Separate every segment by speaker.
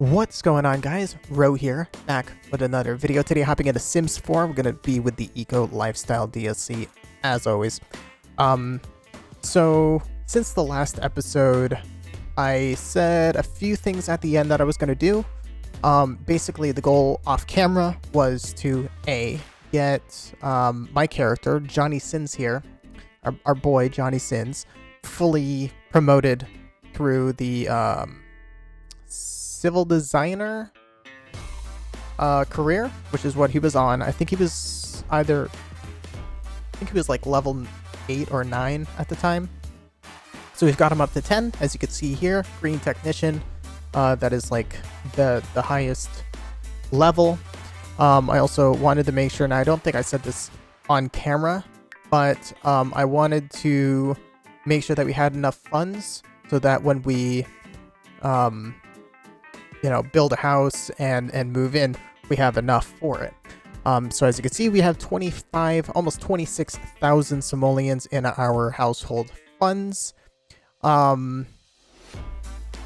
Speaker 1: What's going on, guys? Ro here, back with another video. Today hopping into Sims 4. We're gonna be with the Eco Lifestyle DLC, as always. So since the last episode, I said a few things at the end that I was gonna do. Basically the goal off camera was to get my character, Johnny Sins here, our boy Johnny Sins, fully promoted through the civil designer career, which is what he was on. I think he was like level 8 or 9 at the time. So we've got him up to 10, as you can see here. Green technician, that is like the highest level. I also wanted to make sure, and I don't think I said this on camera, but I wanted to make sure that we had enough funds so that when we build a house and move in, we have enough for it. So as you can see, we have 25, almost 26,000 simoleons in our household funds. And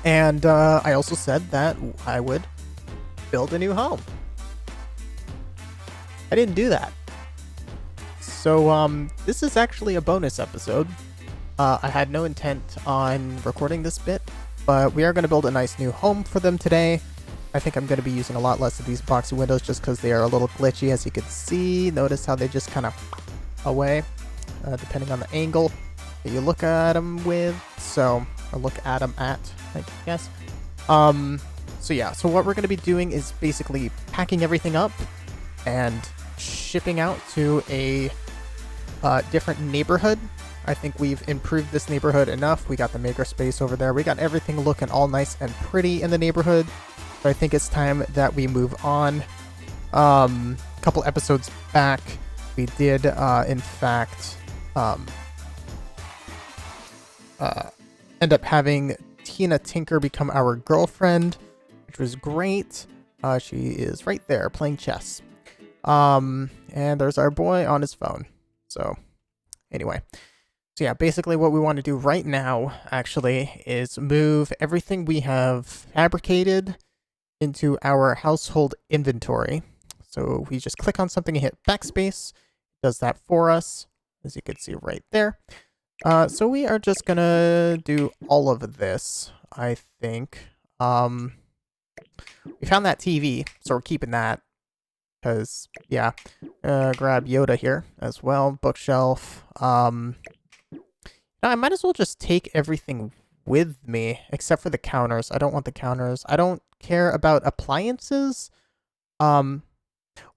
Speaker 1: I also said that I would build a new home. I didn't do that. So this is actually a bonus episode. I had no intent on recording this bit, but we are going to build a nice new home for them today. I think I'm going to be using a lot less of these boxy windows just because they are a little glitchy, as you can see. Notice how they just kind of away, depending on the angle that you look at them with. So, or look at them at, I guess. So yeah, so what we're going to be doing is basically packing everything up and shipping out to a different neighborhood. I think we've improved this neighborhood enough. We got the makerspace over there. We got everything looking all nice and pretty in the neighborhood. So I think it's time that we move on. A couple episodes back, we did, in fact, end up having Tina Tinker become our girlfriend, which was great. She is right there playing chess. And there's our boy on his phone. So anyway. So yeah, basically what we want to do right now, actually, is move everything we have fabricated into our household inventory. So we just click on something and hit backspace. It does that for us, as you can see right there. So we are just going to do all of this, I think. We found that TV, so we're keeping that. Because, yeah, grab Yoda here as well, bookshelf. I might as well just take everything with me, except for the counters. I don't want the counters. I don't care about appliances. Well,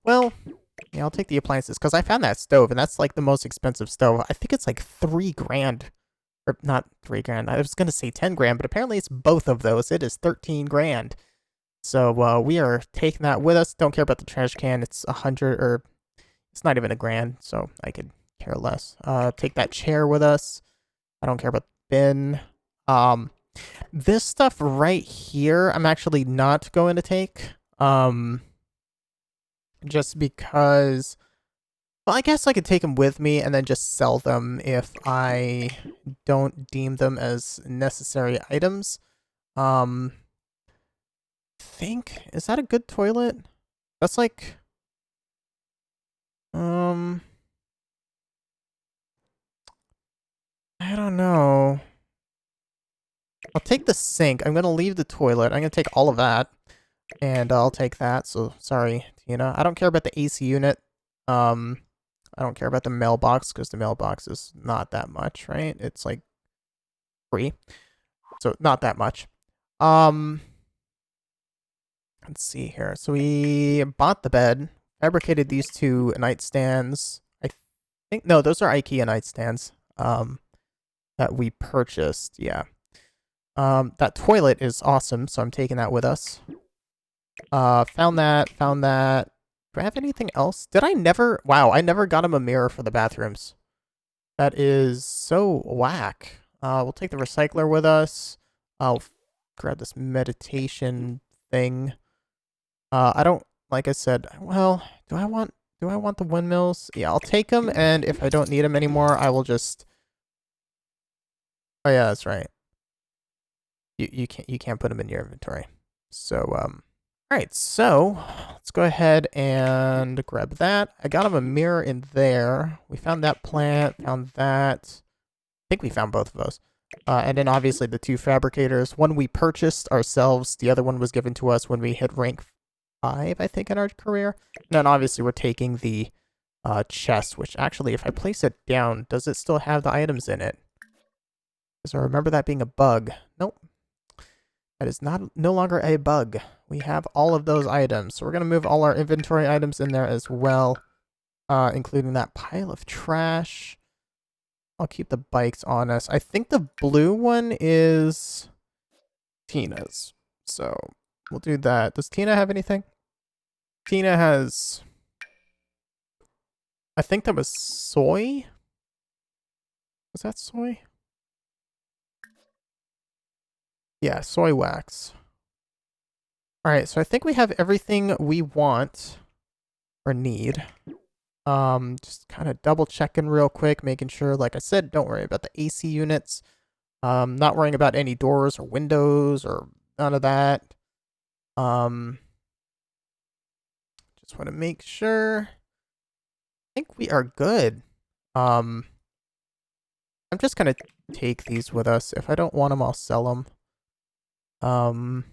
Speaker 1: yeah, I'll take the appliances, because I found that stove, and that's like the most expensive stove. I think it's like 3 grand. Or not 3 grand. I was going to say 10 grand, but apparently it's both of those. It is 13 grand. So we are taking that with us. Don't care about the trash can. It's 100, or it's not even a grand, so I could care less. Take that chair with us. I don't care about the bin. This stuff right here, I'm actually not going to take. Just because, well, I guess I could take them with me and then just sell them if I don't deem them as necessary items. Is that a good toilet? That's like, I don't know. I'll take the sink. I'm going to leave the toilet. I'm going to take all of that. And I'll take that. So, sorry, Tina. I don't care about the AC unit. I don't care about the mailbox, because the mailbox is not that much, right? It's like free. So, not that much. Let's see here. So, we bought the bed. Fabricated these 2 nightstands. I think, no, those are IKEA nightstands. That we purchased, yeah. That toilet is awesome, so I'm taking that with us. Found that. Do I have anything else? Wow, I never got him a mirror for the bathrooms. That is so whack. We'll take the recycler with us. I'll grab this meditation thing. I don't, like I said, well, do I want the windmills? Yeah, I'll take them, and if I don't need them anymore, I will just... Oh yeah, that's right. You can't put them in your inventory. So, alright, so let's go ahead and grab that. I got him a mirror in there. We found that plant, found that. I think we found both of those. And then obviously the two fabricators. One we purchased ourselves, the other one was given to us when we hit rank 5, I think, in our career. And then obviously we're taking the chest, which actually, if I place it down, does it still have the items in it? Because I remember that being a bug. Nope. That is no longer a bug. We have all of those items. So we're going to move all our inventory items in there as well, including that pile of trash. I'll keep the bikes on us. I think the blue one is Tina's. So we'll do that. Does Tina have anything? Tina has... I think that was soy? Was that soy? Yeah, soy wax. Alright, so I think we have everything we want or need. Just kind of double checking real quick, making sure, like I said, don't worry about the AC units. Not worrying about any doors or windows or none of that. Just want to make sure. I think we are good. I'm just gonna take these with us. If I don't want them, I'll sell them. The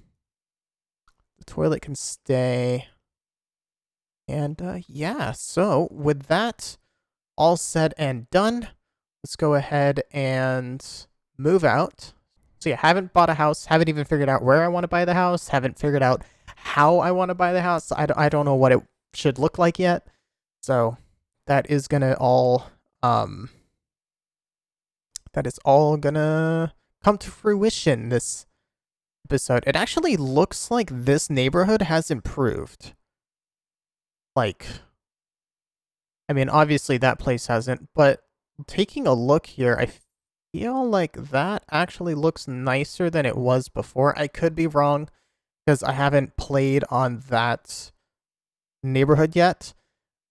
Speaker 1: toilet can stay. And yeah, so with that all said and done, let's go ahead and move out. So yeah, haven't bought a house, haven't even figured out where I want to buy the house, haven't figured out how I want to buy the house. I don't know what it should look like yet. So that is gonna all come to fruition this episode. It actually looks like this neighborhood has improved. Like, I mean, obviously that place hasn't, but taking a look here, I feel like that actually looks nicer than it was before. I could be wrong because I haven't played on that neighborhood yet.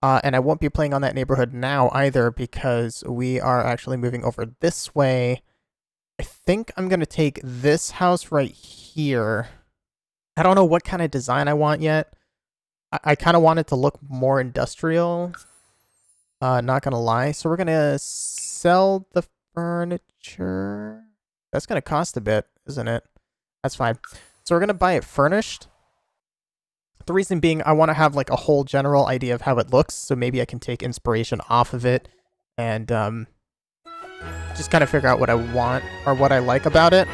Speaker 1: And I won't be playing on that neighborhood now either because we are actually moving over this way. I think I'm going to take this house right here. I don't know what kind of design I want yet. I kind of want it to look more industrial. Not gonna lie. So we're gonna sell the furniture. That's gonna cost a bit, isn't it? That's fine. So we're gonna buy it furnished. The reason being, I want to have like a whole general idea of how it looks, so maybe I can take inspiration off of it and just kind of figure out what I want or what I like about it.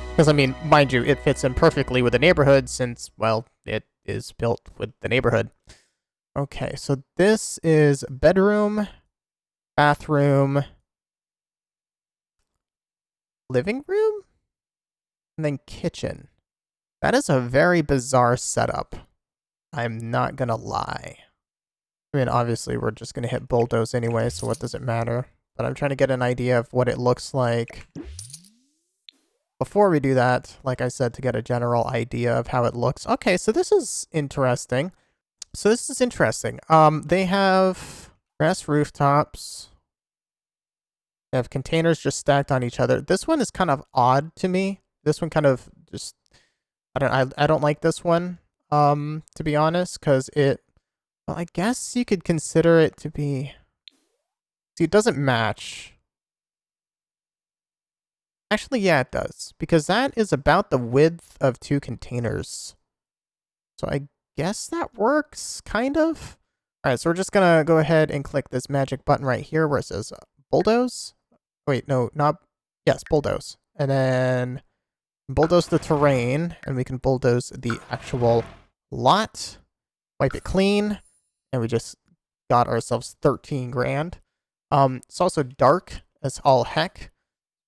Speaker 1: Because, I mean, mind you, it fits in perfectly with the neighborhood since, well, it is built with the neighborhood. Okay, so this is bedroom, bathroom, living room, and then kitchen. That is a very bizarre setup. I'm not gonna lie. I mean, obviously, we're just gonna hit bulldoze anyway, so what does it matter? But I'm trying to get an idea of what it looks like. Before we do that, like I said, to get a general idea of how it looks. Okay, so this is interesting. They have grass rooftops. They have containers just stacked on each other. This one is kind of odd to me. This one kind of just, I don't like this one, to be honest, because well, I guess you could consider it to be, see, it doesn't match. Actually, yeah, it does, because that is about the width of 2 containers. So I guess that works, kind of. All right, so we're just gonna go ahead and click this magic button right here where it says bulldoze. Wait, no, not, yes, bulldoze. And then bulldoze the terrain, and we can bulldoze the actual lot, wipe it clean, and we just got ourselves 13 grand. It's also dark as all heck.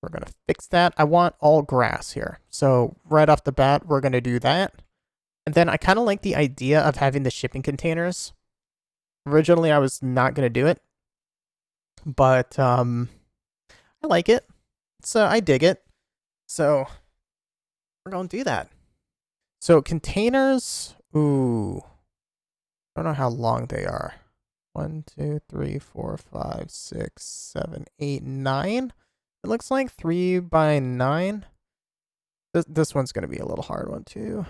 Speaker 1: We're going to fix that. I want all grass here. So right off the bat, we're going to do that. And then I kind of like the idea of having the shipping containers. Originally, I was not going to do it. But I like it. So I dig it. So we're going to do that. So containers. Ooh. I don't know how long they are. 1, 2, 3, 4, 5, 6, 7, 8, 9. It looks like 3 by 9. This one's gonna be a little hard one too.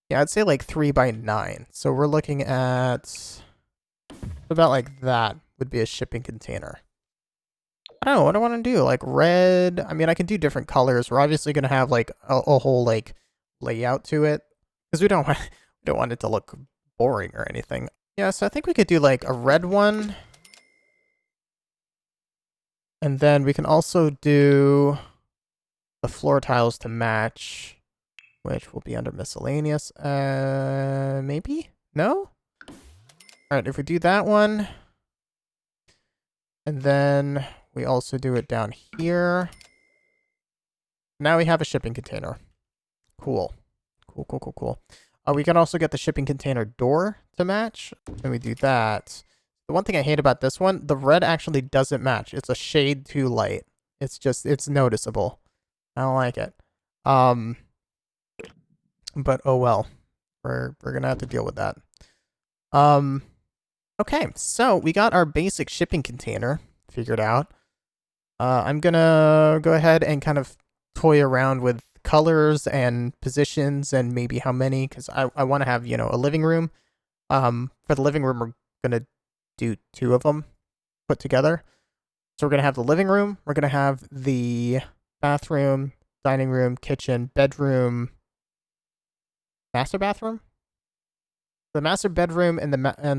Speaker 1: Yeah, I'd say like 3 by 9. So we're looking at about like that would be a shipping container. I don't know what I want to do. Like red. I mean, I can do different colors. We're obviously gonna have like a whole like layout to it because we don't want we don't want it to look boring or anything. Yeah, so I think we could do like a red one, and then we can also do the floor tiles to match, which will be under miscellaneous. Maybe? No? Alright, if we do that one, and then we also do it down here. Now we have a shipping container. Cool. Cool, cool, cool, cool. We can also get the shipping container door to match, and we do that. The one thing I hate about this one, the red actually doesn't match. It's a shade too light. It's noticeable. I don't like it. But oh well. We're gonna have to deal with that. Okay, so we got our basic shipping container figured out. I'm gonna go ahead and kind of toy around with colors and positions and maybe how many, because I want to have, you know, a living room. For the living room, we're gonna do 2 of them put together. So we're gonna have the living room, we're gonna have the bathroom, dining room, kitchen, bedroom, master bathroom. The master bedroom and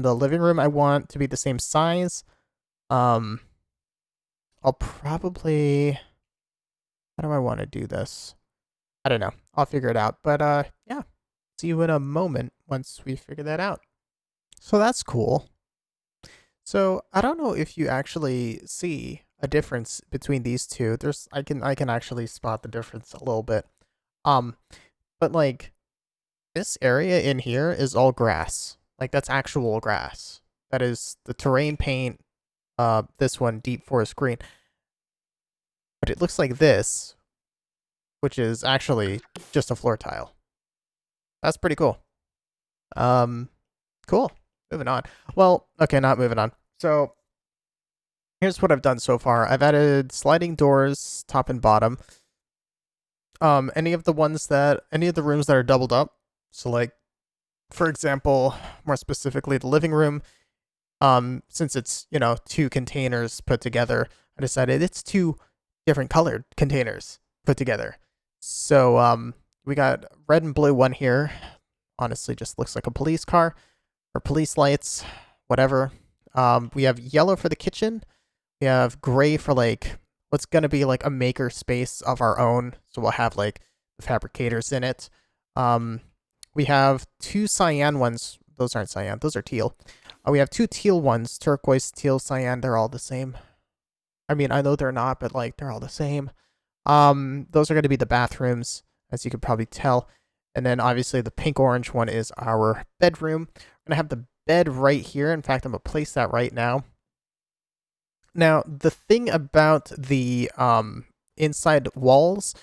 Speaker 1: the living room I want to be the same size. I'll probably, how do I want to do this? I don't know. I'll figure it out. But yeah, see you in a moment once we figure that out. So that's cool. So I don't know if you actually see a difference between these two. I can actually spot the difference a little bit. But like this area in here is all grass. Like that's actual grass. That is the terrain paint. This one deep forest green. But it looks like this, which is actually just a floor tile. That's pretty cool. Cool. Moving on. Well, okay, not moving on. So here's what I've done so far. I've added sliding doors, top and bottom. Any of the rooms that are doubled up. So like, for example, more specifically, the living room. Since it's, you know, 2 containers put together, I decided it's 2 different colored containers put together. So, we got red and blue one here. Honestly, just looks like a police car or police lights, whatever. We have yellow for the kitchen. We have gray for like what's gonna be like a maker space of our own. So we'll have like the fabricators in it. We have 2 cyan ones. Those aren't cyan. Those are teal. We have 2 teal ones. Turquoise, teal, cyan. They're all the same. I mean, I know they're not, but like they're all the same. Those are going to be the bathrooms, as you could probably tell. And then obviously the pink orange one is our bedroom. I'm going to have the bed right here. In fact, I'm going to place that right now. Now, the thing about the inside walls,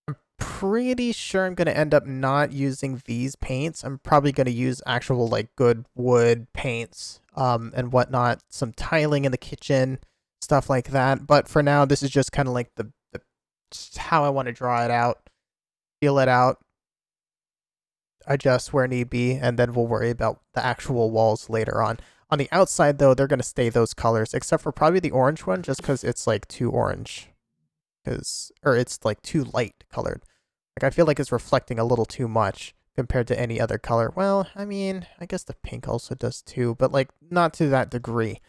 Speaker 1: I'm pretty sure I'm going to end up not using these paints. I'm probably going to use actual like good wood paints and whatnot. Some tiling in the kitchen, stuff like that. But for now, this is just kind of like just how I want to draw it out, feel it out, adjust where need be, and then we'll worry about the actual walls later on. On the outside, though, they're going to stay those colors, except for probably the orange one, just because it's like too orange. Or it's like too light colored. Like, I feel like it's reflecting a little too much compared to any other color. Well, I mean, I guess the pink also does too, but like not to that degree.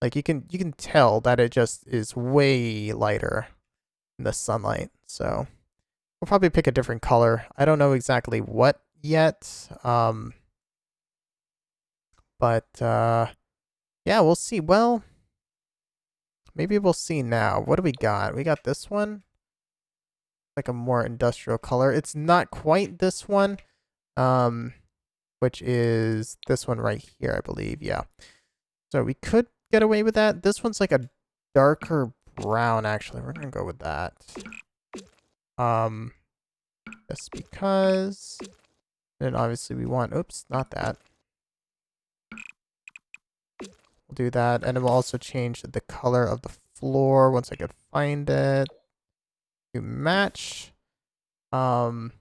Speaker 1: Like you can tell that it just is way lighter in the sunlight. So we'll probably pick a different color. I don't know exactly what yet. But yeah, we'll see. Well, maybe we'll see now. What do we got? We got this one. Like a more industrial color. It's not quite this one. Which is this one right here, I believe. Yeah. So we could get away with that. This one's like a darker brown, actually. We're gonna go with that. Just because. And obviously we want, oops, not that. We'll do that. And it will also change the color of the floor once I could find it. to match. Then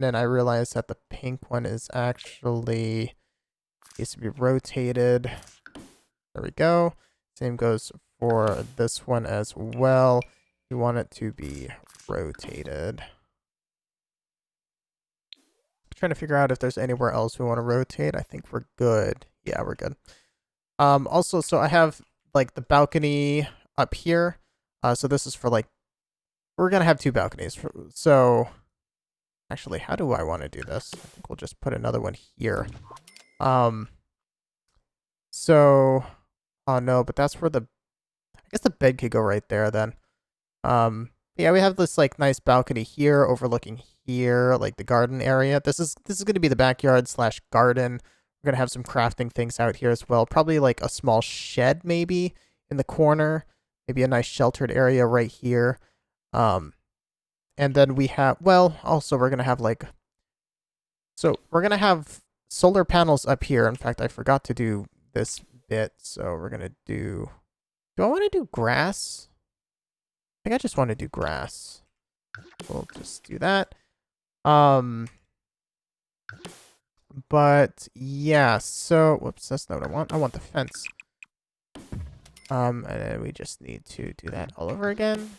Speaker 1: I realized that the pink one is actually needs to be rotated. There we go. Same goes for this one as well. You want it to be rotated. Trying to figure out if there's anywhere else we want to rotate. I think we're good. Yeah, we're good. Also, so I have like the balcony up here. So this is for like, we're gonna have 2 balconies. So actually, how do I want to do this? I think we'll just put another one here. So, oh no, but that's where I guess the bed could go right there then. Yeah, we have this like nice balcony here overlooking here, like the garden area. This is going to be the backyard / garden. We're going to have some crafting things out here as well. Probably like a small shed maybe in the corner, maybe a nice sheltered area right here. And then we have, well, also we're going to have like, so we're going to have solar panels up here. In fact, I forgot to do this bit. So we're going to do I want to do grass? I think I just want to do grass. We'll just do that. But yeah, so whoops, that's not what I want. I want the fence. And then we just need to do that all over again.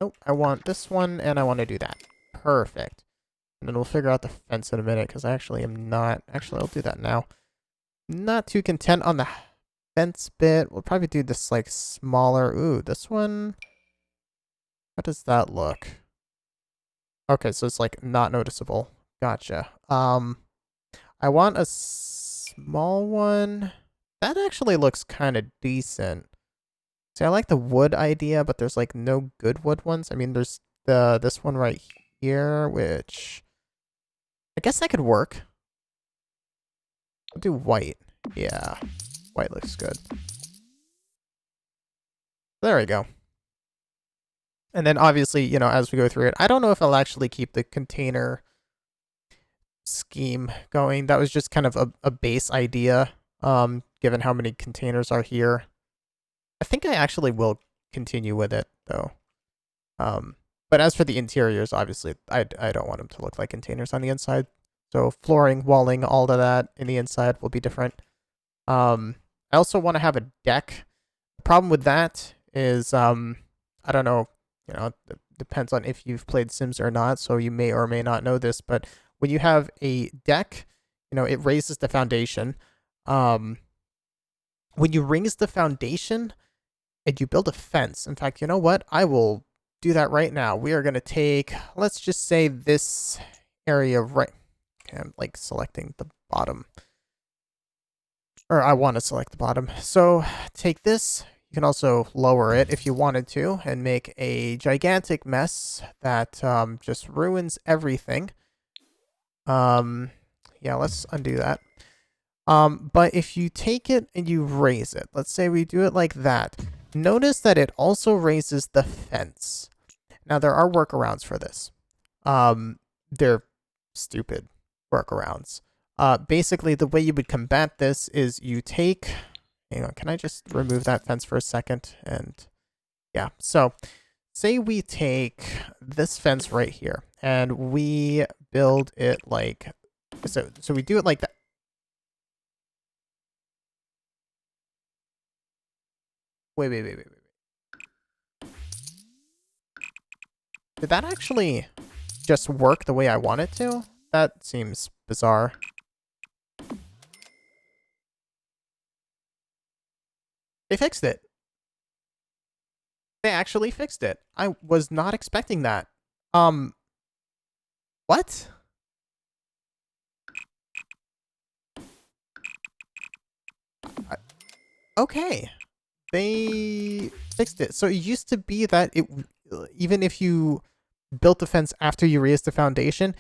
Speaker 1: Nope, I want this one and I want to do that. Perfect. And then we'll figure out the fence in a minute because I actually am not. Actually, I'll do that now. Not too content on the fence bit. We'll probably do this like smaller. Ooh, this one. How does that look? Okay, so it's like not noticeable. Gotcha. I want a small one. That actually looks kind of decent. See, I like the wood idea, but there's like no good wood ones. I mean, there's this one right here, which I guess that could work. I'll do white. Yeah, white looks good. There we go. And then obviously, you know, as we go through it, I don't know if I'll actually keep the container scheme going. That was just kind of a base idea, given how many containers are here. I think I actually will continue with it, though. But as for the interiors, obviously, I don't want them to look like containers on the inside. So flooring, walling, all of that in the inside will be different. I also want to have a deck. The problem with that is, I don't know, you know, it depends on if you've played Sims or not, so you may or may not know this, but when you have a deck, you know, it raises the foundation. When you raise the foundation and you build a fence, in fact, you know what? I will do that right now. We are going to take, let's just say this area right. Okay, I'm like selecting the bottom. Or I want to select the bottom. So take this. You can also lower it if you wanted to and make a gigantic mess that just ruins everything. Yeah, let's undo that. But if you take it and you raise it, let's say we do it like that, notice that it also raises the fence. Now, there are workarounds for this. They're stupid workarounds. Basically, the way you would combat this is you take... Hang on, can I just remove that fence for a second? And yeah, so say we take this fence right here and we build it like... So we do it like that. Wait. Did that actually just work the way I want it to? That seems bizarre. They fixed it. They actually fixed it. I was not expecting that. What? Okay. They fixed it. So it used to be that it, even if you built the fence after you raised the foundation,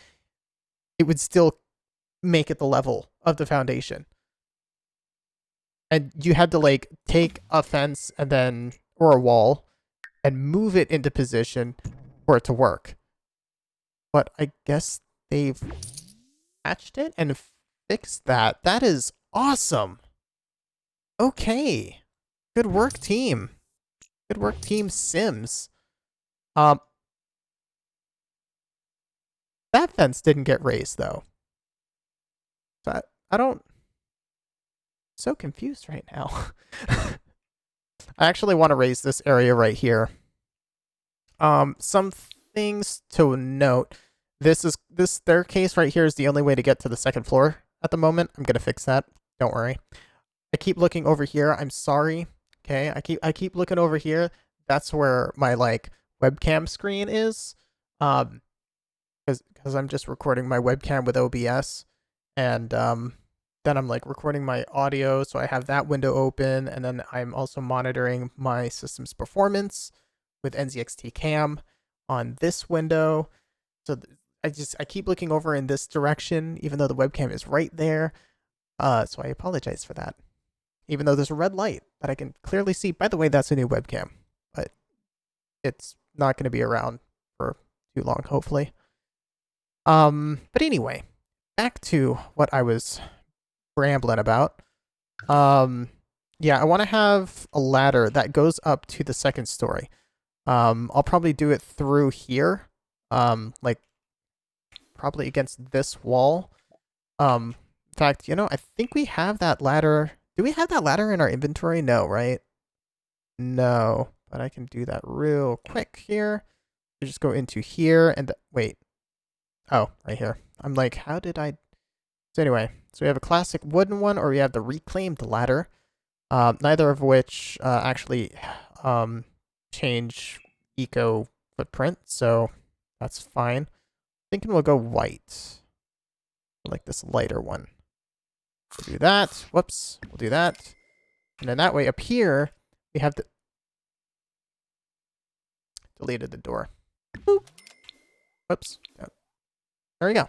Speaker 1: it would still make it the level of the foundation. And you had to like take a fence and then, or a wall, and move it into position for it to work. But I guess they've patched it and fixed that. That is awesome. Okay. Good work, team. Good work, Team Sims. That fence didn't get raised though. So I don't. So confused right now. I actually want to raise this area right here. Some things to note. This staircase right here is the only way to get to the second floor at the moment. I'm gonna fix that. Don't worry. I keep looking over here. I'm sorry. Okay, I keep looking over here. That's where my like webcam screen is. Because I'm just recording my webcam with OBS, and then I'm like recording my audio, so I have that window open, and then I'm also monitoring my system's performance with NZXT Cam on this window. So I keep looking over in this direction, even though the webcam is right there. So I apologize for that. Even though there's a red light that I can clearly see. By the way, that's a new webcam, but it's not going to be around for too long, hopefully. But anyway, back to what I was rambling about. Yeah, I want to have a ladder that goes up to the second story. I'll probably do it through here. Like probably against this wall. In fact, you know, I think we have that ladder. Do we have that ladder in our inventory? No, right? No, but I can do that real quick here. We just go into here and wait. Oh, right here. I'm like, how did I? So anyway, so we have a classic wooden one, or we have the reclaimed ladder. Neither of which actually change eco footprint, so that's fine. Thinking we'll go white. Like this lighter one. We'll do that. Whoops. We'll do that. And then that way up here, we have the... Deleted the door. Boop. Whoops. There we go.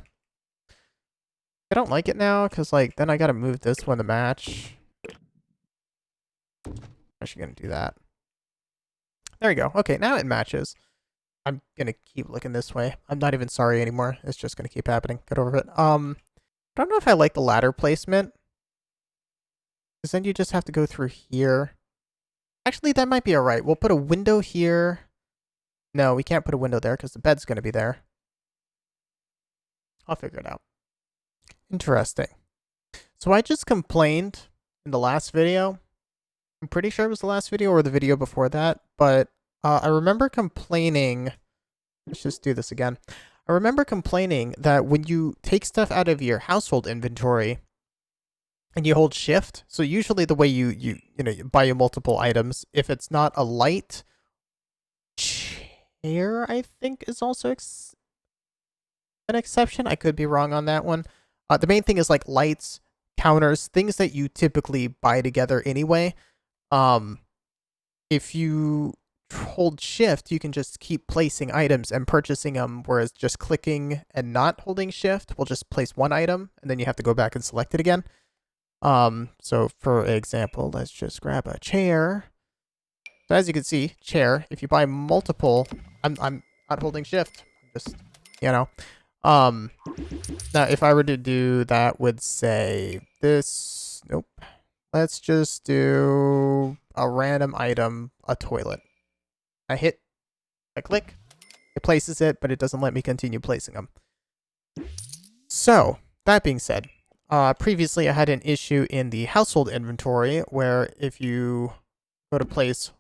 Speaker 1: I don't like it now, because like then I gotta move this one to match. I'm actually gonna do that. There we go. Okay, now it matches. I'm gonna keep looking this way. I'm not even sorry anymore. It's just gonna keep happening. Get over it. I don't know if I like the ladder placement. Because then you just have to go through here. Actually, that might be alright. We'll put a window here. No, we can't put a window there because the bed's gonna be there. I'll figure it out. Interesting. So I just complained in the last video. I'm pretty sure it was the last video or the video before that, but I remember complaining. Let's just do this again. I remember complaining that when you take stuff out of your household inventory and you hold shift, so usually the way you buy multiple items, if it's not a light, chair I think is also an exception. I could be wrong on that one. The main thing is like lights, counters, things that you typically buy together anyway. If you hold shift, you can just keep placing items and purchasing them, whereas just clicking and not holding shift will just place one item and then you have to go back and select it again. So for example, let's just grab a chair. So as you can see, chair, if you buy multiple, I'm not holding shift. Just, you know. Now if I were to do that with say this, nope. Let's just do a random item, a toilet. I click, it places it, but it doesn't let me continue placing them. So, that being said, previously I had an issue in the household inventory where if you go to place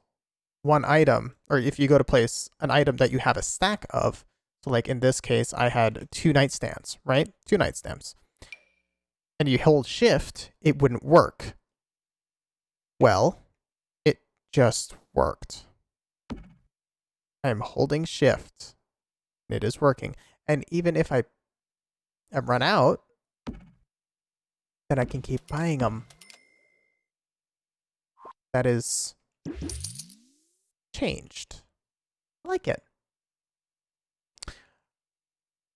Speaker 1: one item, or if you go to place an item that you have a stack of, so like in this case, I had 2 nightstands, right? 2 nightstands. And you hold shift, it wouldn't work. Well, it just worked. I'm holding shift. It is working. And even if I run out, then I can keep buying them. That is changed. I like it.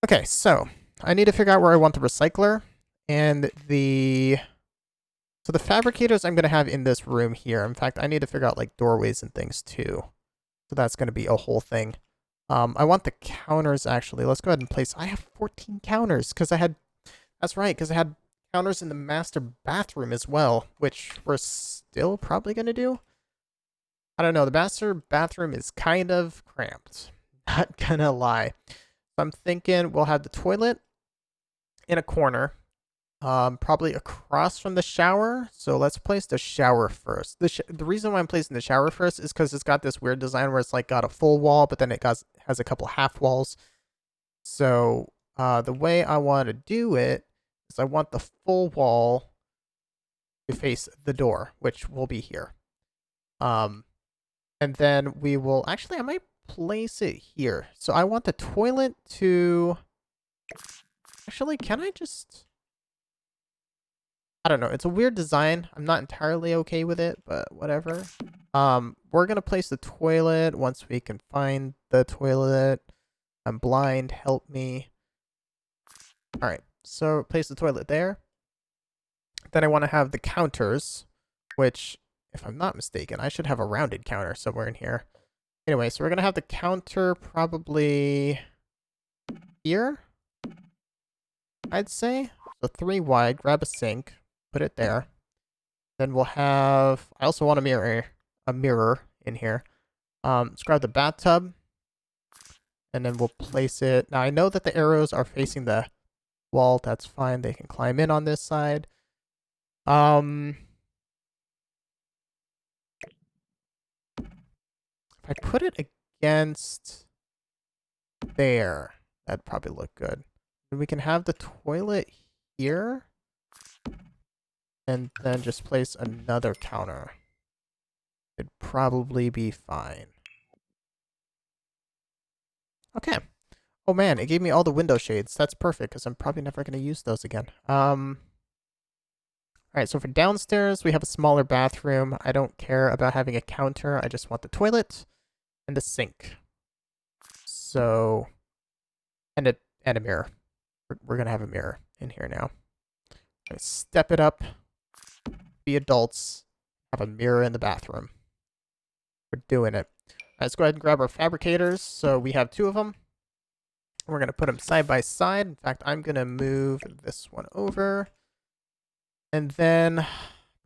Speaker 1: Okay, so I need to figure out where I want the recycler and so the fabricators I'm going to have in this room here. In fact, I need to figure out like doorways and things too. So that's going to be a whole thing. I want the counters actually. Let's go ahead and place. I have 14 counters because that's right, because I had counters in the master bathroom as well, which we're still probably going to do. I don't know. The master bathroom is kind of cramped. Not gonna lie. I'm thinking we'll have the toilet in a corner, probably across from the shower. So let's place the shower first. The reason why I'm placing the shower first is because it's got this weird design where it's like got a full wall, but then it has a couple half walls. So the way I want to do it is I want the full wall to face the door, which will be here. And then we will actually I might place it here. So I want the toilet to actually can I just I don't know. It's a weird design. I'm not entirely okay with it, but whatever. We're gonna place the toilet once we can find the toilet. I'm blind. Help me. All right. So place the toilet there. Then I want to have the counters, which, if I'm not mistaken, I should have a rounded counter somewhere in here. Anyway, so we're gonna have the counter probably here, I'd say. So 3 wide. Grab a sink. Put it there. Then we'll have. I also want a mirror in here. Let's grab the bathtub, and then we'll place it. Now I know that the arrows are facing the wall. That's fine. They can climb in on this side. If I put it against there, that'd probably look good. And we can have the toilet here. And then just place another counter. It'd probably be fine. Okay. Oh man, it gave me all the window shades. That's perfect, because I'm probably never going to use those again. Alright, so for downstairs, we have a smaller bathroom. I don't care about having a counter. I just want the toilet and the sink. So, and a mirror. We're going to have a mirror in here now. Step it up. Be adults, have a mirror in the bathroom. We're doing it. All right, let's go ahead and grab our fabricators. So we have 2 of them. We're going to put them side by side. In fact, I'm going to move this one over. And then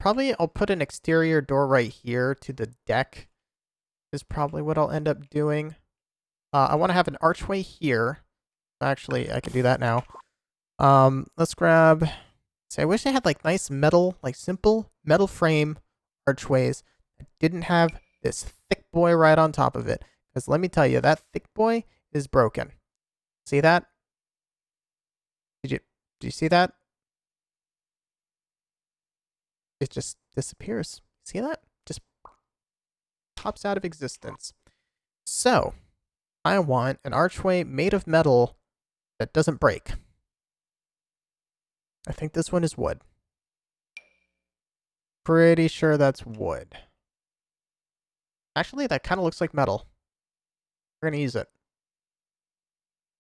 Speaker 1: probably I'll put an exterior door right here to the deck is probably what I'll end up doing. I want to have an archway here. Actually, I can do that now. Let's grab... See, I wish I had like nice metal, like simple metal frame archways that didn't have this thick boy right on top of it. Because let me tell you, that thick boy is broken. See that? Did you see that? It just disappears. See that? Just pops out of existence. So, I want an archway made of metal that doesn't break. I think this one is wood. Pretty sure that's wood. Actually, that kind of looks like metal. We're going to use it.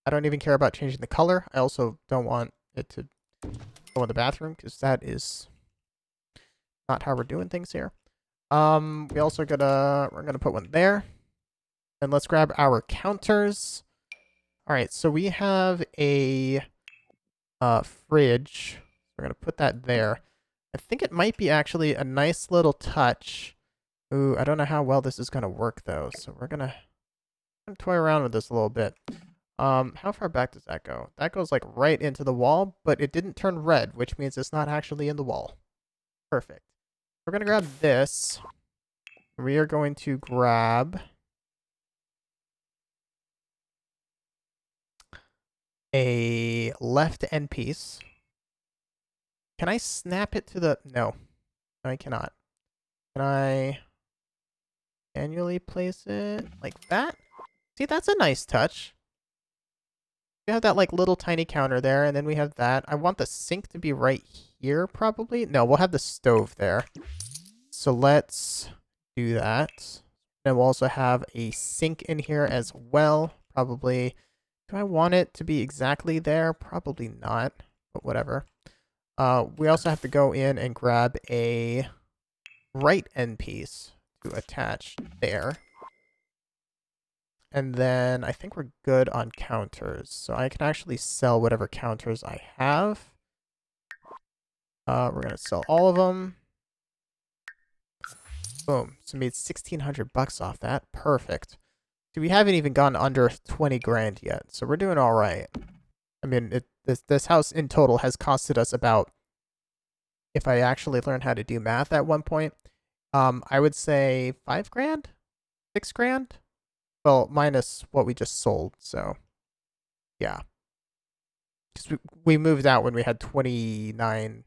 Speaker 1: I don't even care about changing the color. I also don't want it to go in the bathroom because that is not how we're doing things here. We're gonna put one there. And let's grab our counters. All right, so we have a fridge. We're gonna put that there. I think it might be actually a nice little touch. Ooh, I don't know how well this is gonna work though. So we're gonna toy around with this a little bit. How far back does that go? That goes like right into the wall, but it didn't turn red, which means it's not actually in the wall. Perfect. We're gonna grab this. We are going to grab a left end piece. Can I snap it to the... No, I cannot. Can I manually place it like that? See, that's a nice touch. We have that like little tiny counter there, and then we have that. I want the sink to be right here, probably. No, we'll have the stove there. So let's do that. And we'll also have a sink in here as well. Probably. Do I want it to be exactly there? Probably not, but whatever. We also have to go in and grab a right end piece to attach there. And then I think we're good on counters. So I can actually sell whatever counters I have. We're going to sell all of them. Boom. So made 1,600 bucks off that. Perfect. See, we haven't even gone under 20 grand yet, so we're doing all right. I mean, this house in total has costed us about, if I actually learn how to do math at one point, I would say 5 grand, 6 grand. Well, minus what we just sold. So, yeah, because we moved out when we had 25.9 grand.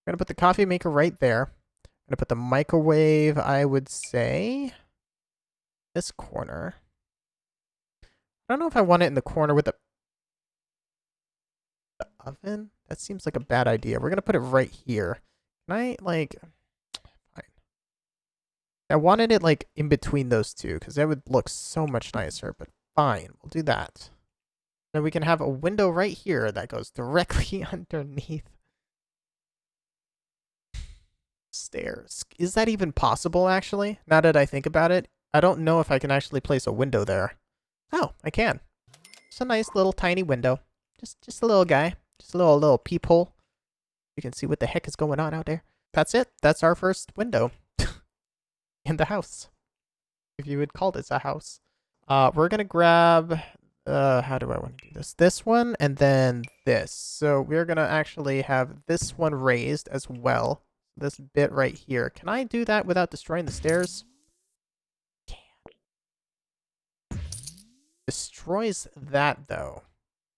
Speaker 1: I'm gonna put the coffee maker right there. I'm gonna put the microwave, I would say, this corner. I don't know if I want it in the corner with the oven. That seems like a bad idea. We're gonna put it right here. Can I, like, fine. I wanted it like in between those two because that would look so much nicer, but fine, we'll do that. Then we can have a window right here that goes directly underneath stairs. Is that even possible, actually? Now that I think about it, I don't know if I can actually place a window there. Oh, I can. It's a nice little tiny window. Just a little guy. Just a little peephole. You can see what the heck is going on out there. That's it. That's our first window in the house, if you would call this a house. We're gonna grab, how do I want to do this? This one and then this. So we're gonna actually have this one raised as well. This bit right here. Can I do that without destroying the stairs? Can. Destroys that though.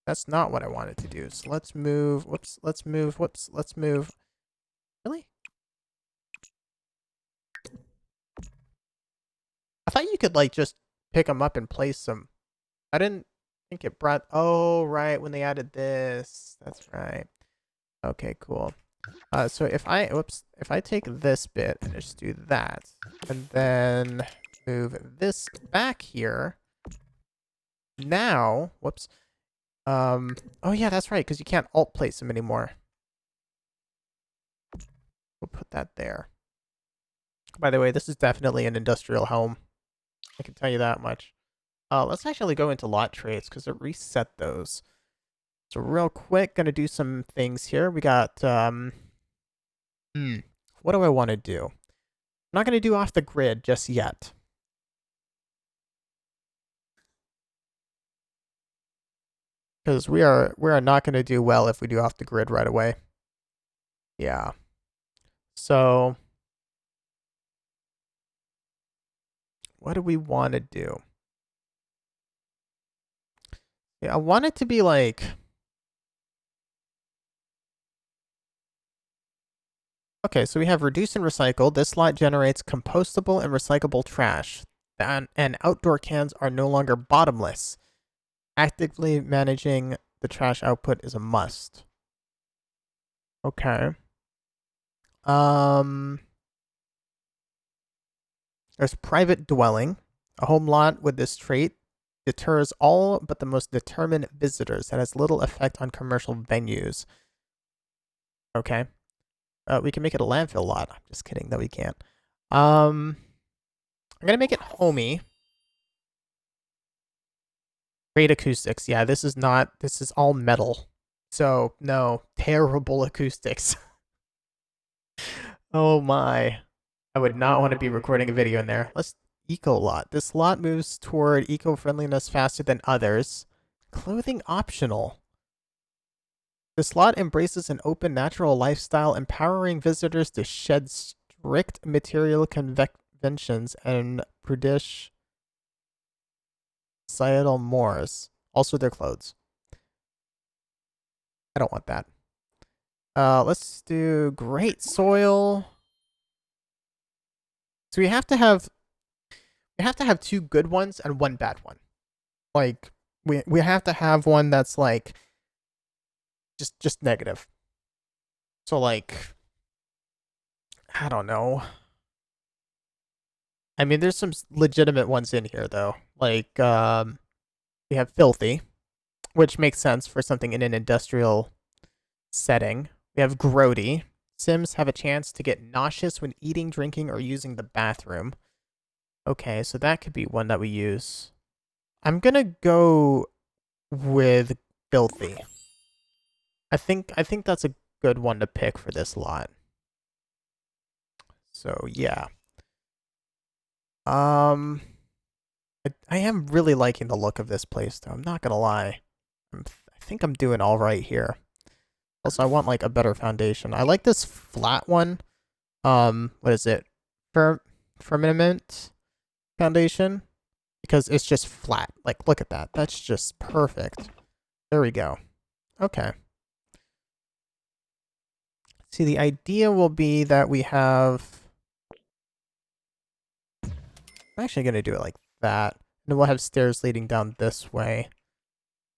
Speaker 1: That's not what I wanted to do. So let's move. Whoops. Let's move. Whoops. Let's move. Really? I thought you could like just pick them up and place them. I didn't think it brought. Oh, right. When they added this. That's right. Okay, cool. So if I, whoops, if I take this bit and just do that, and then move this back here, now, whoops, oh yeah, that's right, because you can't alt place them anymore. We'll put that there. By the way, this is definitely an industrial home. I can tell you that much. Let's actually go into lot traits, because it reset those. So real quick, gonna do some things here. We got, what do I want to do? I'm not going to do off the grid just yet. Because we are not going to do well if we do off the grid right away. Yeah. So what do we want to do? Yeah, I want it to be like, okay, so we have reduce and recycle. This lot generates compostable and recyclable trash. And outdoor cans are no longer bottomless. Actively managing the trash output is a must. Okay. There's private dwelling. A home lot with this trait deters all but the most determined visitors. That has little effect on commercial venues. Okay. We can make it a landfill lot. I'm just kidding that we can't. I'm gonna make it homey. Great acoustics. Yeah, this is all metal. So no, terrible acoustics. Oh my. I would not want to be recording a video in there. Let's eco lot. This lot moves toward eco-friendliness faster than others. Clothing optional. This lot embraces an open, natural lifestyle, empowering visitors to shed strict material conventions and prudish societal mores. Also their clothes. I don't want that. Let's do great soil. So we have to have two good ones and one bad one. Like we have to have one that's like just negative. So like, I don't know. I mean, there's some legitimate ones in here though. Like we have filthy, which makes sense for something in an industrial setting. We have grody. Sims have a chance to get nauseous when eating, drinking, or using the bathroom. Okay, so that could be one that we use. I'm gonna go with filthy. I think that's a good one to pick for this lot. So yeah. I am really liking the look of this place, though. I'm not gonna lie. I think I'm doing all right here. Also, I want like a better foundation. I like this flat one. What is it? Firmament foundation, because it's just flat. Like, look at that. That's just perfect. There we go. Okay. See, the idea will be that we have... I'm actually going to do it like that. And then we'll have stairs leading down this way.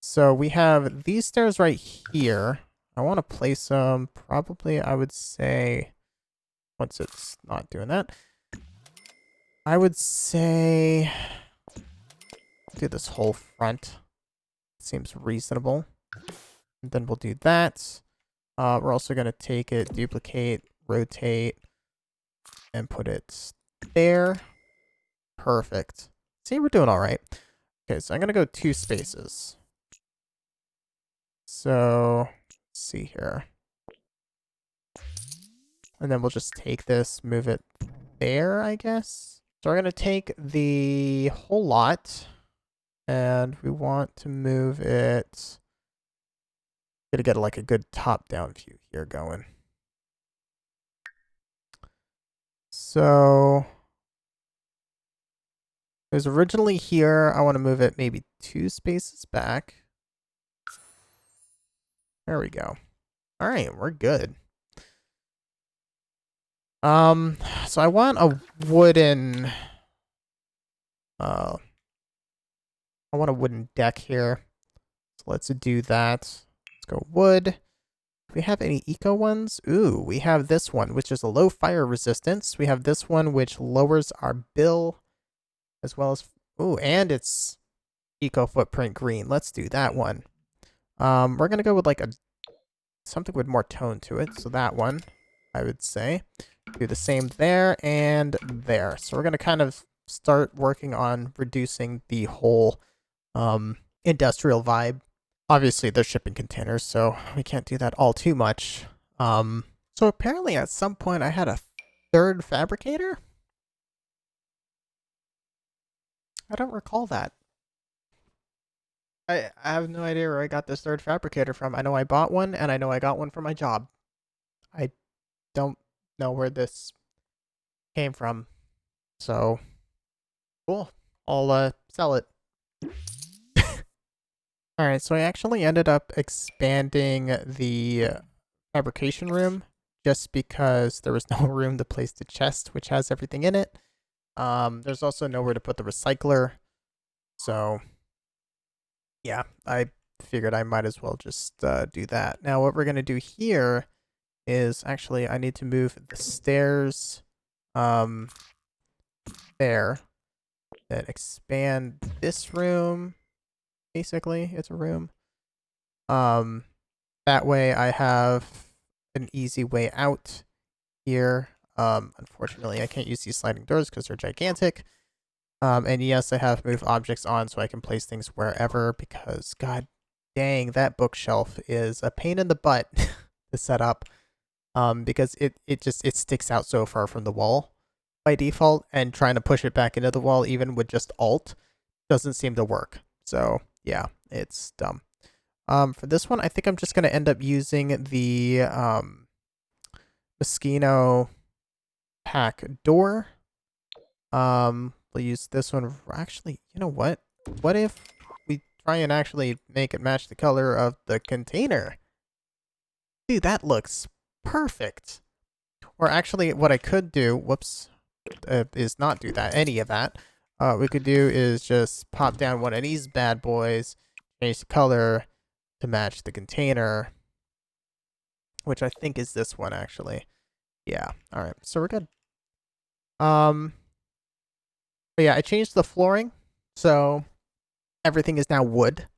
Speaker 1: So we have these stairs right here. I want to place them probably, I would say, once it's not doing that, I would say do this whole front. Seems reasonable. And then we'll do that. We're also going to take it, duplicate, rotate, and put it there. Perfect. See, we're doing all right. Okay, so I'm going to go 2 spaces. So, let's see here. And then we'll just take this, move it there, I guess. So we're going to take the whole lot, and we want to move it. Gotta get like a good top-down view here going. So it was originally here. I want to move it maybe 2 spaces back. There we go. All right, we're good. So I want a wooden, I want a wooden deck here. So let's do that. Let's go wood. Do we have any eco ones? Ooh, we have this one, which is a low fire resistance. We have this one, which lowers our bill, as well as, ooh, and it's eco footprint green. Let's do that one. We're gonna go with like something with more tone to it. So that one, I would say. Do the same there and there. So we're going to kind of start working on reducing the whole industrial vibe. Obviously, they're shipping containers, so we can't do that all too much. So apparently at some point I had a 3rd fabricator? I don't recall that. I have no idea where I got this 3rd fabricator from. I know I bought one, and I know I got one for my job. I don't know where this came from. So, cool. I'll sell it. Alright, so I actually ended up expanding the fabrication room just because there was no room to place the chest, which has everything in it. There's also nowhere to put the recycler. So, yeah, I figured I might as well just do that. Now, what we're going to do here is actually I need to move the stairs there. Then expand this room. Basically, it's a room. That way I have an easy way out here. Unfortunately, I can't use these sliding doors because they're gigantic. And yes, I have move objects on so I can place things wherever because god dang, that bookshelf is a pain in the butt to set up. Because it sticks out so far from the wall by default, and trying to push it back into the wall even with just Alt doesn't seem to work. So yeah, it's dumb. For this one, I think I'm just gonna end up using the Moschino pack door. We'll use this one. Actually, you know what? What if we try and actually make it match the color of the container? Dude, that looks perfect. Or actually, what I could do, whoops, is not do that, any of that. What we could do is just pop down one of these bad boys, change the color to match the container, which I think is this one, actually. Yeah, alright, so we're good. But yeah, I changed the flooring, so everything is now wood.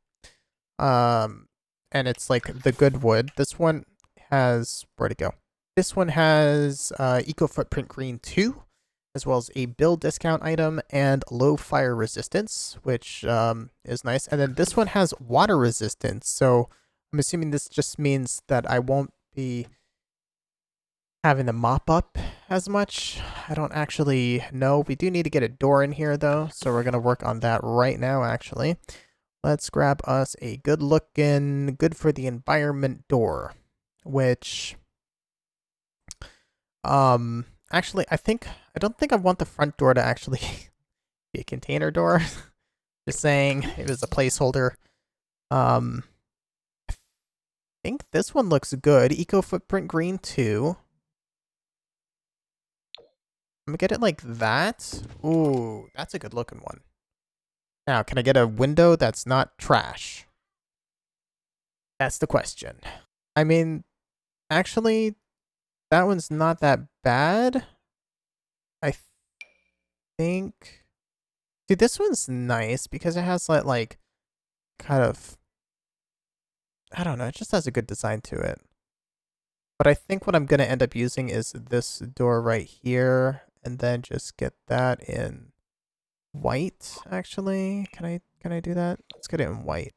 Speaker 1: And it's like the good wood. This one has, where'd it go? This one has Eco Footprint Green 2, as well as a build discount item and low fire resistance, which is nice. And then this one has water resistance, so I'm assuming this just means that I won't be having to mop up as much. I don't actually know. We do need to get a door in here though, so we're gonna work on that right now actually. Let's grab us a good looking, good for the environment door, which actually I don't think I want the front door to actually be a container door. Just saying, it was a placeholder. I think this one looks good. Eco footprint green 2. I'm gonna get it like that. Ooh, that's a good looking one. Now, can I get a window that's not trash? That's the question. I mean, actually, that one's not that bad. I think... See, this one's nice because it has like kind of... I don't know, it just has a good design to it. But I think what I'm going to end up using is this door right here, and then just get that in white, actually. Can I do that? Let's get it in white.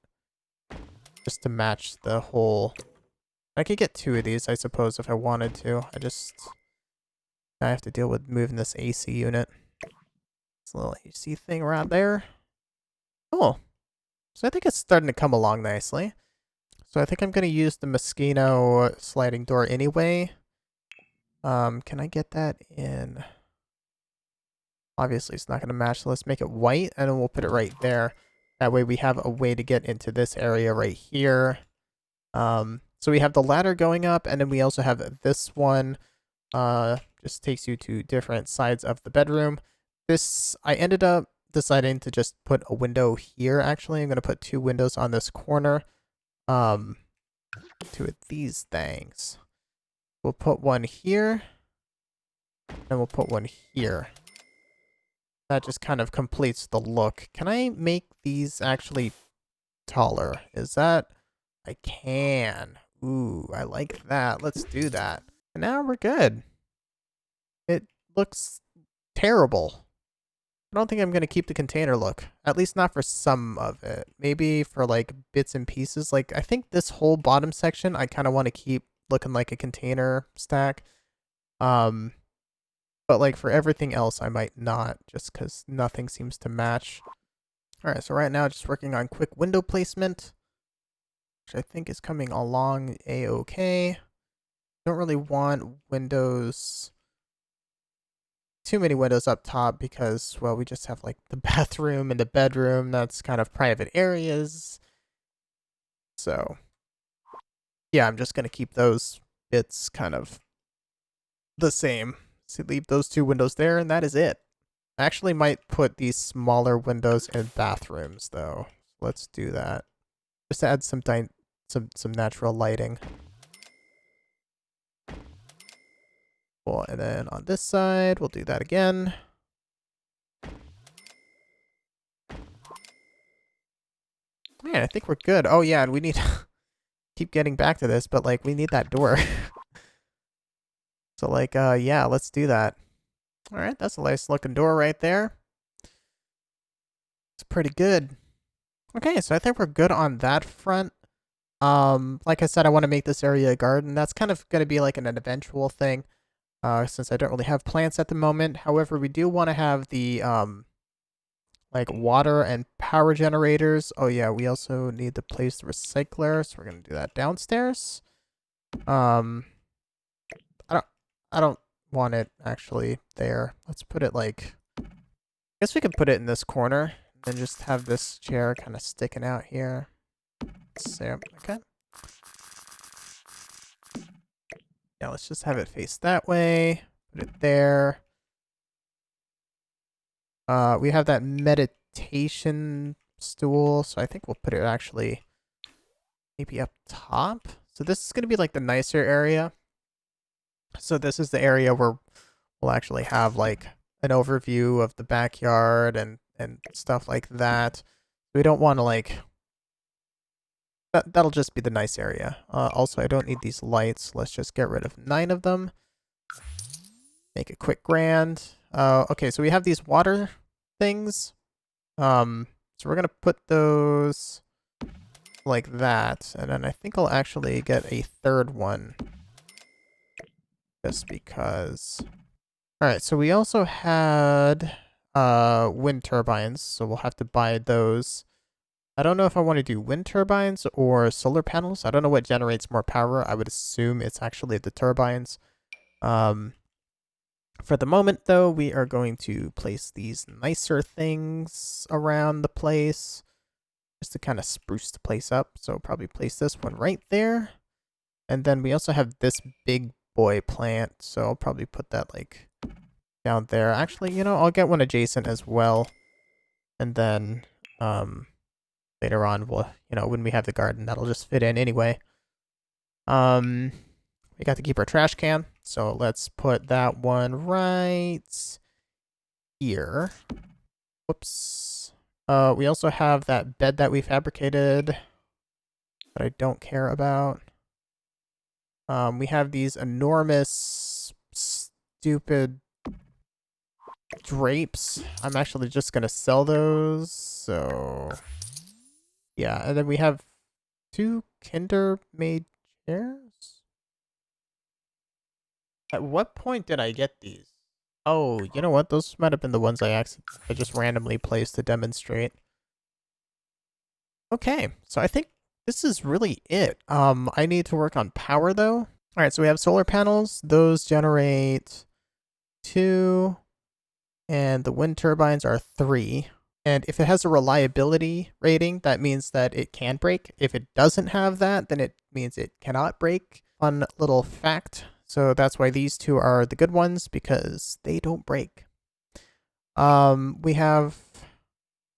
Speaker 1: Just to match the whole... I could get 2 of these, I suppose, if I wanted to. I have to deal with moving this AC unit. This little AC thing around there. Cool. So I think it's starting to come along nicely. So I think I'm going to use the Moschino sliding door anyway. Can I get that in? Obviously, it's not going to match, so let's make it white, and then we'll put it right there. That way we have a way to get into this area right here. So we have the ladder going up, and then we also have this one. Just takes you to different sides of the bedroom. I ended up deciding to just put a window here, actually. I'm going to put 2 windows on this corner. 2 of these things. We'll put one here, and we'll put one here. That just kind of completes the look. Can I make these actually taller? Is that... I can. Ooh, I like that. Let's do that. And now we're good. It looks terrible. I don't think I'm going to keep the container look. At least not for some of it. Maybe for like bits and pieces. Like, I think this whole bottom section I kind of want to keep looking like a container stack. But like for everything else I might not, just because nothing seems to match. Alright, so right now just working on quick window placement, which I think is coming along a-okay. Don't really want windows... too many windows up top because, well, we just have like the bathroom and the bedroom. That's kind of private areas. So, yeah, I'm just going to keep those bits kind of the same. So leave those 2 windows there, and that is it. I actually might put these smaller windows in bathrooms, though. Let's do that. Just to add some natural lighting. Cool, and then on this side, we'll do that again. Man, I think we're good. Oh yeah, and we need to keep getting back to this, but like we need that door. So like, yeah, let's do that. All right, that's a nice looking door right there. It's pretty good. Okay, so I think we're good on that front. Like I said, I want to make this area a garden. That's kind of going to be like an eventual thing. Since I don't really have plants at the moment. However, we do want to have the, like water and power generators. Oh yeah, we also need to place the recycler, so we're going to do that downstairs. I don't want it actually there. Let's put it like, I guess we could put it in this corner and just have this chair kind of sticking out here. So, okay. Yeah, let's just have it face that way. Put it there. We have that meditation stool, so I think we'll put it actually maybe up top. So this is going to be like the nicer area. So this is the area where we'll actually have like an overview of the backyard and stuff like that. We don't want to like... That'll just be the nice area. Also, I don't need these lights. Let's just get rid of 9 of them. Make it quick grand. Okay, so we have these water things. So we're going to put those like that. And then I think I'll actually get a 3rd one just because. Alright, so we also had wind turbines, so we'll have to buy those. I don't know if I want to do wind turbines or solar panels. I don't know what generates more power. I would assume it's actually the turbines. For the moment, though, we are going to place these nicer things around the place just to kind of spruce the place up. So probably place this one right there. And then we also have this big boy plant, so I'll probably put that like down there. Actually, you know, I'll get one adjacent as well. And then later on, we'll, you know, when we have the garden, that'll just fit in anyway. We got to keep our trash can, so let's put that one right here. Whoops. We also have that bed that we fabricated that I don't care about. We have these enormous, stupid drapes. I'm actually just gonna sell those, so yeah. And then we have 2 Kinder-made chairs. At what point did I get these? Oh, you know what? Those might have been the ones I just randomly placed to demonstrate. Okay, so I think this is really it. I need to work on power though. Alright, so we have solar panels. Those generate 2, and the wind turbines are 3. And if it has a reliability rating, that means that it can break. If it doesn't have that, then it means it cannot break. Fun little fact. So that's why these 2 are the good ones, because they don't break. We have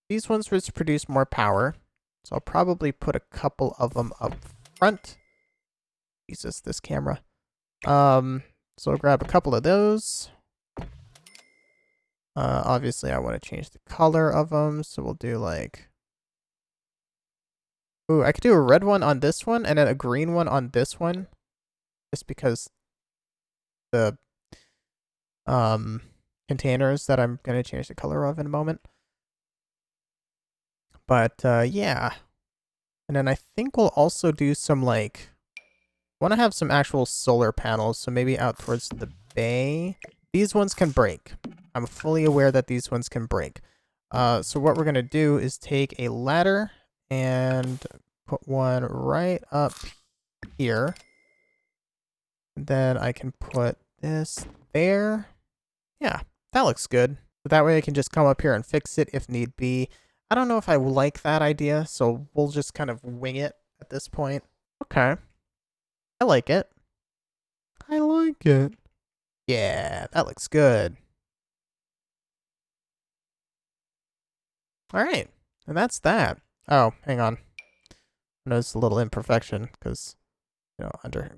Speaker 1: these ones which produce more power. So I'll probably put a couple of them up front. Jesus, this camera. So I'll grab a couple of those. Obviously I want to change the color of them, so we'll do like... Ooh, I could do a red one on this one, and then a green one on this one. Just because the containers that I'm going to change the color of in a moment. But yeah. And then I think we'll also do some like... I want to have some actual solar panels, so maybe out towards the bay. These ones can break. I'm fully aware that these ones can break. So what we're going to do is take a ladder and put one right up here. And then I can put this there. Yeah, that looks good. So that way I can just come up here and fix it if need be. I don't know if I like that idea, so we'll just kind of wing it at this point. Okay. I like it. I like it. Yeah, that looks good. Alright, and that's that. Oh, hang on. I noticed a little imperfection, because, you know,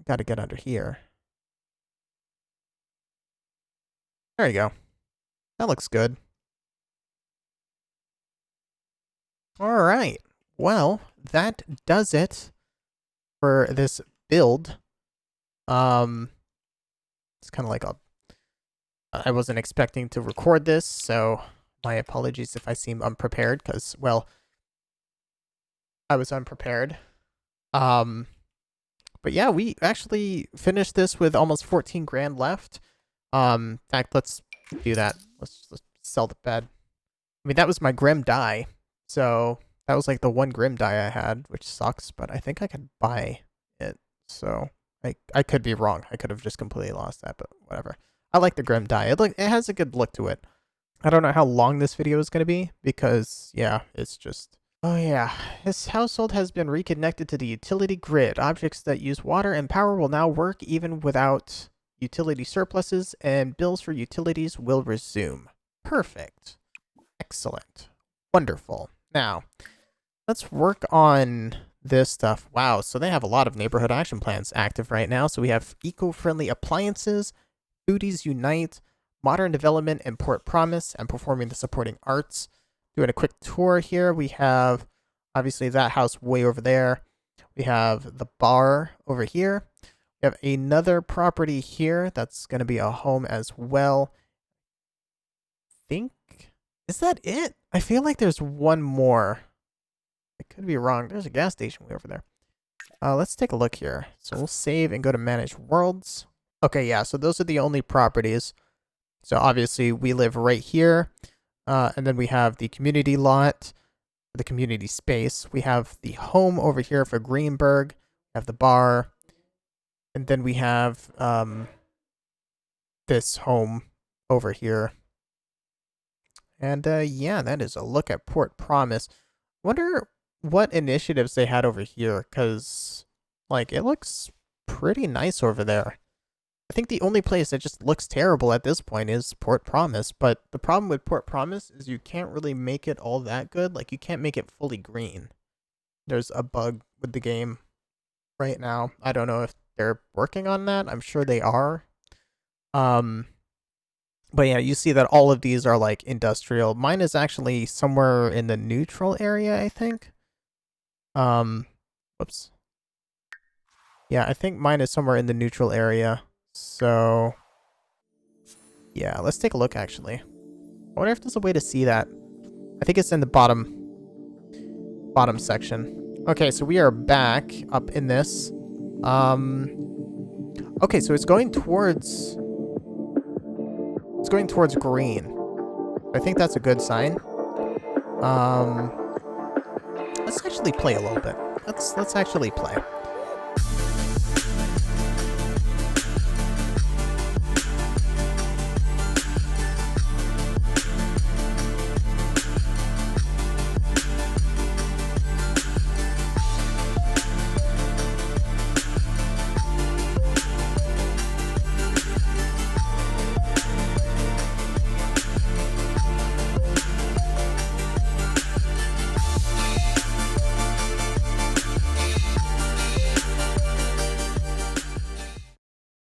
Speaker 1: gotta get under here. There you go. That looks good. Alright, well, that does it for this build. It's kind of like I wasn't expecting to record this, so my apologies if I seem unprepared, because, well, I was unprepared. But yeah, we actually finished this with almost 14 grand left. In fact, let's do that. Let's sell the bed. I mean, that was my Grim die, so that was like the one Grim die I had, which sucks, but I think I could buy it, so I could be wrong. I could have just completely lost that, but whatever. I like the Grim die. It has a good look to it. I don't know how long this video is going to be, because, yeah, it's just... Oh yeah, his household has been reconnected to the utility grid. Objects that use water and power will now work even without utility surpluses, and bills for utilities will resume. Perfect. Excellent. Wonderful. Now, let's work on this stuff. Wow, so they have a lot of neighborhood action plans active right now. So we have eco-friendly appliances, foodies unite, modern development and port promise, and performing the supporting arts. Doing a quick tour here, we have obviously that house way over there. We have the bar over here. We have another property here that's going to be a home as well. Is that it? I feel like there's one more. I could be wrong. There's a gas station way over there. Let's take a look here. So we'll save and go to manage worlds. Okay, yeah, so those are the only properties. So obviously we live right here, and then we have the community lot, the community space. We have the home over here for Greenberg. We have the bar, and then we have this home over here. And yeah, that is a look at Port Promise. Wonder what initiatives they had over here, because like it looks pretty nice over there. I think the only place that just looks terrible at this point is Port Promise, but the problem with Port Promise is you can't really make it all that good. Like, you can't make it fully green. There's a bug with the game right now. I don't know if they're working on that. I'm sure they are. Um, but yeah, you see that all of these are like industrial. Mine is actually somewhere in the neutral area, I think. Whoops. Yeah, I think mine is somewhere in the neutral area. So, yeah, let's take a look actually. I wonder if there's a way to see that. I think it's in the bottom section. Okay, so we are back up in this. Okay, so it's going towards green. I think that's a good sign. Um, let's actually play a little bit. Let's actually play.